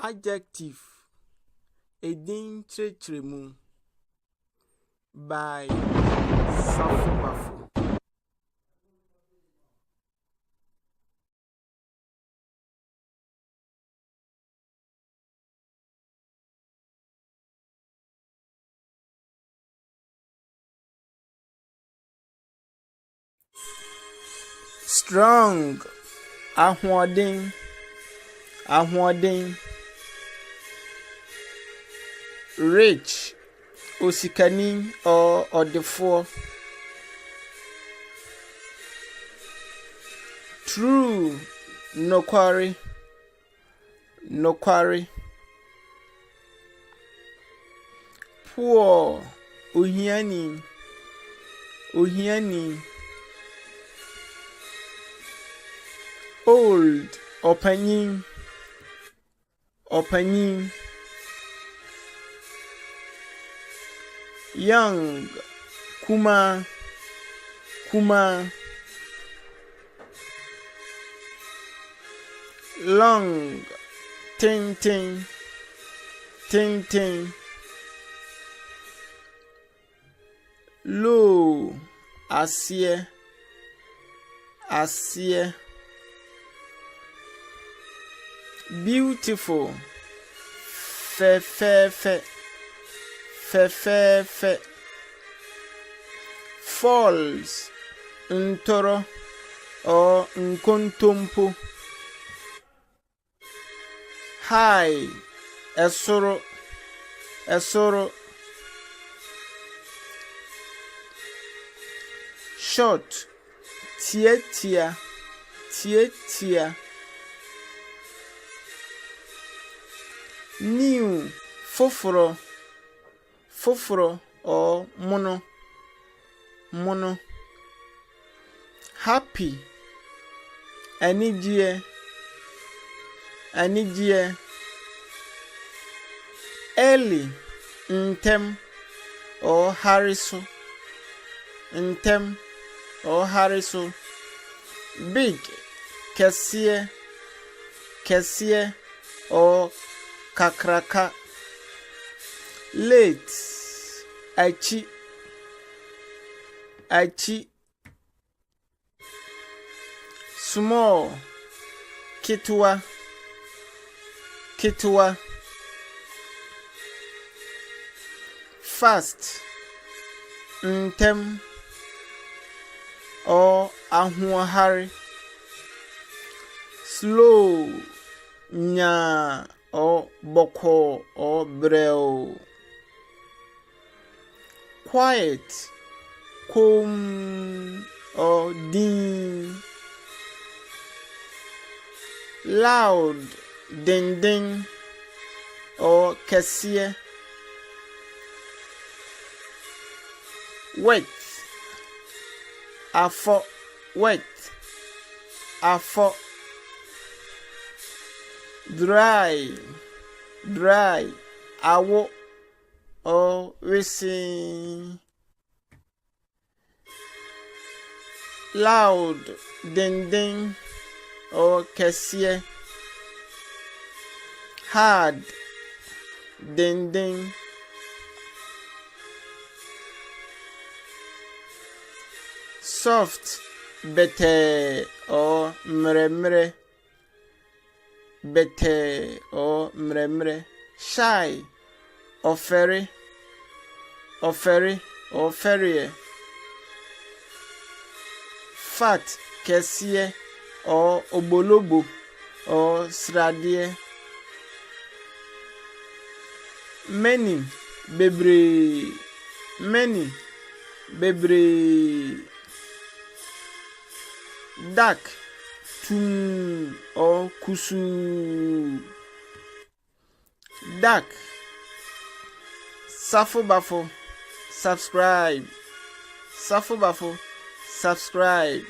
Adjective edin kyerɛkyerɛmu by Safo. Strong, ahoɔden. Rich, osikani or ɔdefoɔ. True, nokware. Poor, ohiani. Old, ɔpanyin. Young, kuma. Long, tin. Low, aseɛ. Beautiful, fɛfɛɛfɛ. Falls, ntoro or nkontompo. High, ɛsoro. Short, tietia. New, foforo or mono. Happy, anigye. Early, ntem or hariso. Big, kɛseɛ or kakraka. Late, achi. Small, ketewa. Fast, ntem or ahoɔhare. Slow, nya or bɔkɔ or brɛw. Quiet, kom or din. Loud, denden or kɛseɛ. Wet, afɔ. Dry, awo or wisi. Loud, denden or kɛseɛ. Hard, denden. Soft, bete or mremre. Shy, ofere or ferry. Fat, kɛseɛ or obolobo or sradeɛ. Many, bebree. Dark, tum or kusu. Dark, Safo. Subscribe.